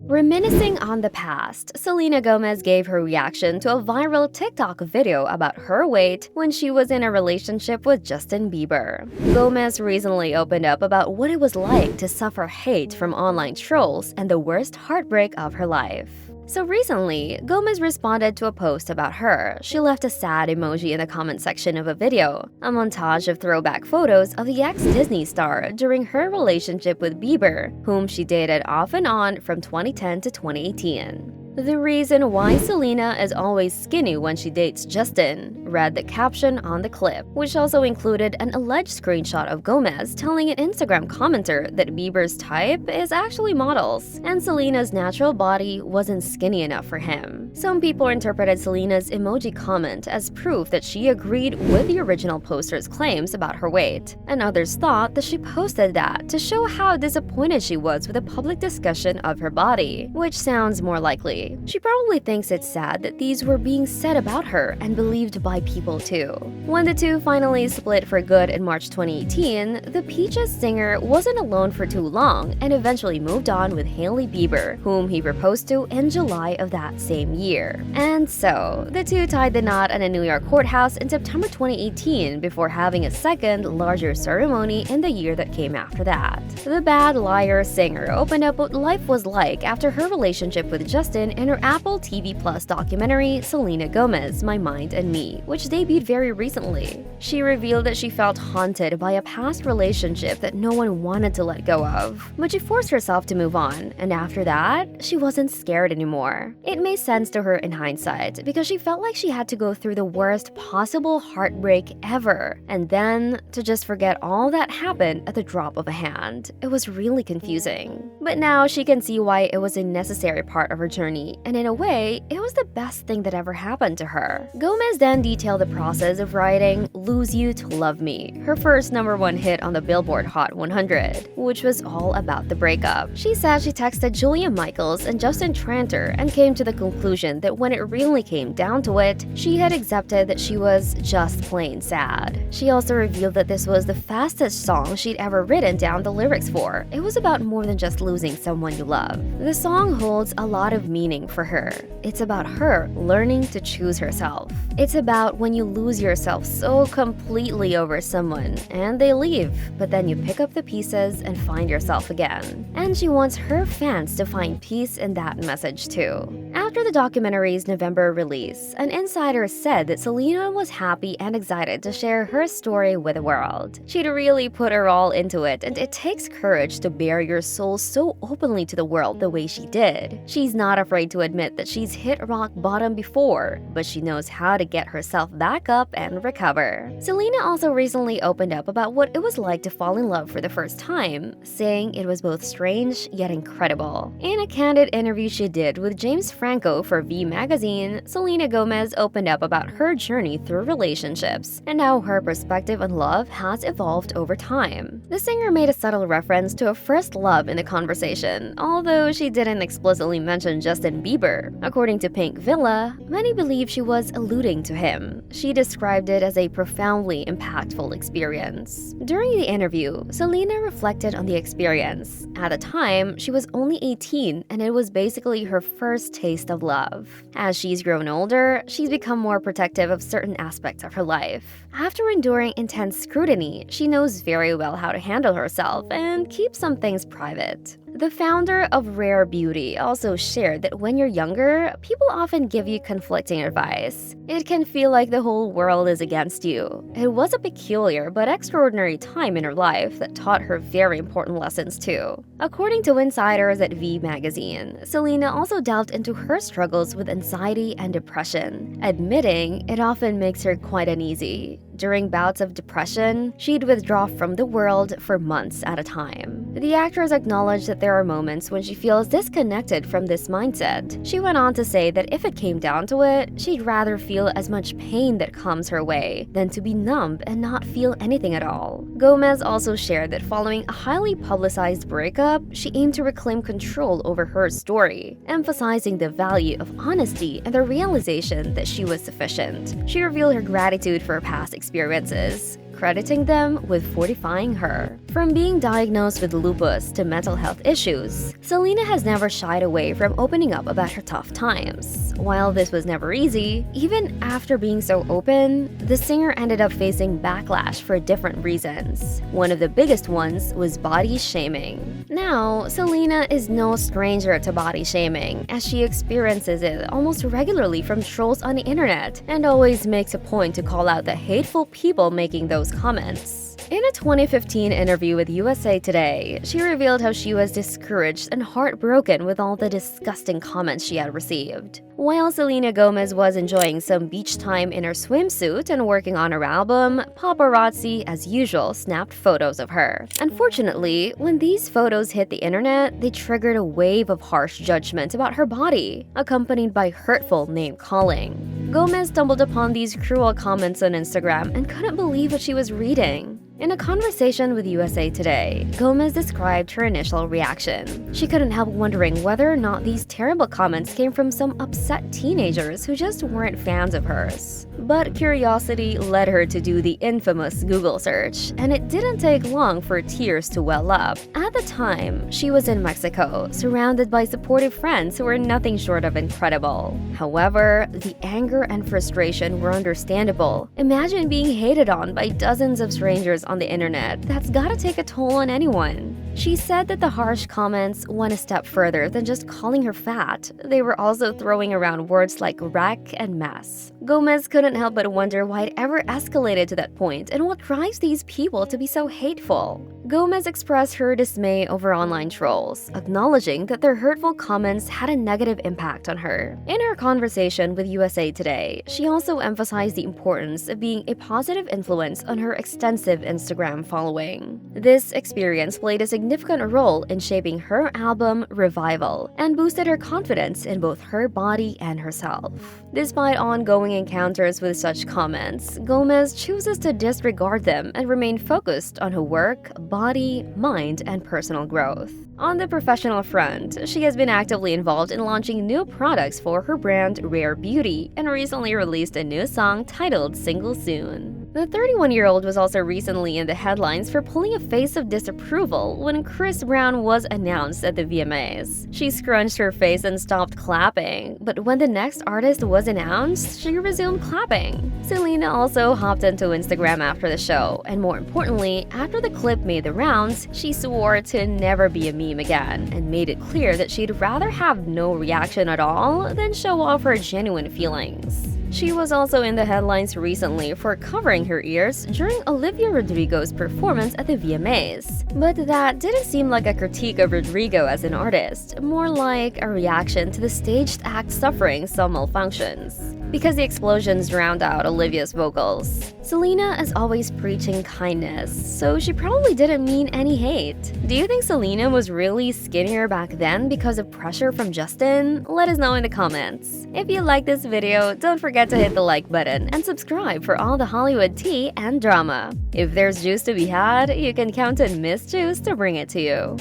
Reminiscing on the past, Selena Gomez gave her reaction to a viral TikTok video about her weight when she was in a relationship with Justin Bieber. Gomez recently opened up about what it was like to suffer hate from online trolls and the worst heartbreak of her life. So recently, Gomez responded to a post about her. She left a sad emoji in the comment section of a video, a montage of throwback photos of the ex-Disney star during her relationship with Bieber, whom she dated off and on from 2010 to 2018. The reason why Selena is always skinny when she dates Justin, read the caption on the clip, which also included an alleged screenshot of Gomez telling an Instagram commenter that Bieber's type is actually models, and Selena's natural body wasn't skinny enough for him. Some people interpreted Selena's emoji comment as proof that she agreed with the original poster's claims about her weight, and others thought that she posted that to show how disappointed she was with the public discussion of her body, which sounds more likely. She probably thinks it's sad that these were being said about her and believed by people too. When the two finally split for good in March 2018, the Peaches singer wasn't alone for too long and eventually moved on with Hailey Bieber, whom he proposed to in July of that same year. And so, the two tied the knot at a New York courthouse in September 2018 before having a second, larger ceremony in the year that came after that. The Bad Liar singer opened up what life was like after her relationship with Justin in her Apple TV Plus documentary Selena Gomez, My Mind and Me, which debuted very recently. She revealed that she felt haunted by a past relationship that no one wanted to let go of, but she forced herself to move on, and after that, she wasn't scared anymore. It made sense to her in hindsight because she felt like she had to go through the worst possible heartbreak ever, and then to just forget all that happened at the drop of a hand. It was really confusing. But now she can see why it was a necessary part of her journey, and in a way, it was the best thing that ever happened to her. Gomez then detailed the process of writing Lose You to Love Me, her first #1 hit on the Billboard Hot 100, which was all about the breakup. She said she texted Julia Michaels and Justin Tranter and came to the conclusion that when it really came down to it, she had accepted that she was just plain sad. She also revealed that this was the fastest song she'd ever written down the lyrics for. It was about more than just losing someone you love. The song holds a lot of meaning for her. It's about her learning to choose herself. It's about when you lose yourself so completely over someone and they leave, but then you pick up the pieces and find yourself again. And she wants her fans to find peace in that message too. After the documentary's November release, an insider said that Selena was happy and excited to share her story with the world. She'd really put her all into it, and it takes courage to bare your soul so openly to the world the way she did. She's not afraid to admit that she's hit rock bottom before, but she knows how to get herself back up and recover. Selena also recently opened up about what it was like to fall in love for the first time, saying it was both strange yet incredible. In a candid interview she did with James Franco for V Magazine, Selena Gomez opened up about her journey through relationships and how her perspective on love has evolved over time. The singer made a subtle reference to a first love in the conversation, although she didn't explicitly mention Justin Bieber. According to Pink Villa, many believe she was alluding to him. She described it as a profoundly impactful experience. During the interview, Selena reflected on the experience. At the time, she was only 18, and it was basically her first taste of love. As she's grown older, she's become more protective of certain aspects of her life. After enduring intense scrutiny, she knows very well how to handle herself and keep some things private. The founder of Rare Beauty also shared that when you're younger, people often give you conflicting advice. It can feel like the whole world is against you. It was a peculiar but extraordinary time in her life that taught her very important lessons too. According to insiders at V Magazine, Selena also delved into her struggles with anxiety and depression, admitting it often makes her quite uneasy. During bouts of depression, she'd withdraw from the world for months at a time. The actress acknowledged that there are moments when she feels disconnected from this mindset. She went on to say that if it came down to it, she'd rather feel as much pain that comes her way than to be numb and not feel anything at all. Gomez also shared that following a highly publicized breakup, she aimed to reclaim control over her story, emphasizing the value of honesty and the realization that she was sufficient. She revealed her gratitude for her past experiences, crediting them with fortifying her. From being diagnosed with lupus to mental health issues, Selena has never shied away from opening up about her tough times. While this was never easy, even after being so open, the singer ended up facing backlash for different reasons. One of the biggest ones was body shaming. Now, Selena is no stranger to body shaming, as she experiences it almost regularly from trolls on the internet, and always makes a point to call out the hateful people making those comments. In a 2015 interview with USA Today, she revealed how she was discouraged and heartbroken with all the disgusting comments she had received. While Selena Gomez was enjoying some beach time in her swimsuit and working on her album, paparazzi, as usual, snapped photos of her. Unfortunately, when these photos hit the internet, they triggered a wave of harsh judgment about her body, accompanied by hurtful name-calling. Gomez stumbled upon these cruel comments on Instagram and couldn't believe what she was reading. In a conversation with USA Today, Gomez described her initial reaction. She couldn't help wondering whether or not these terrible comments came from some upset teenagers who just weren't fans of hers. But curiosity led her to do the infamous Google search, and it didn't take long for tears to well up. At the time, she was in Mexico, surrounded by supportive friends who were nothing short of incredible. However, the anger and frustration were understandable. Imagine being hated on by dozens of strangers on the internet. That's gotta take a toll on anyone. She said that the harsh comments went a step further than just calling her fat. They were also throwing around words like wreck and mess. Gomez couldn't help but wonder why it ever escalated to that point and what drives these people to be so hateful. Gomez expressed her dismay over online trolls, acknowledging that their hurtful comments had a negative impact on her. In her conversation with USA Today, she also emphasized the importance of being a positive influence on her extensive Instagram following. This experience played a significant role in shaping her album Revival and boosted her confidence in both her body and herself. Despite ongoing encounters with such comments, Gomez chooses to disregard them and remain focused on her work, body, mind, and personal growth. On the professional front, she has been actively involved in launching new products for her brand Rare Beauty and recently released a new song titled Single Soon. The 31-year-old was also recently in the headlines for pulling a face of disapproval when Chris Brown was announced at the VMAs. She scrunched her face and stopped clapping, but when the next artist was announced, she resumed clapping. Selena also hopped onto Instagram after the show, and more importantly, after the clip made the rounds, she swore to never be a meme again and made it clear that she'd rather have no reaction at all than show off her genuine feelings. She was also in the headlines recently for covering her ears during Olivia Rodrigo's performance at the VMAs. But that didn't seem like a critique of Rodrigo as an artist, more like a reaction to the staged act suffering some malfunctions. Because the explosions drowned out Olivia's vocals. Selena is always preaching kindness, so she probably didn't mean any hate. Do you think Selena was really skinnier back then because of pressure from Justin? Let us know in the comments. If you like this video, don't forget to hit the like button and subscribe for all the Hollywood tea and drama. If there's juice to be had, you can count on Miss Juice to bring it to you.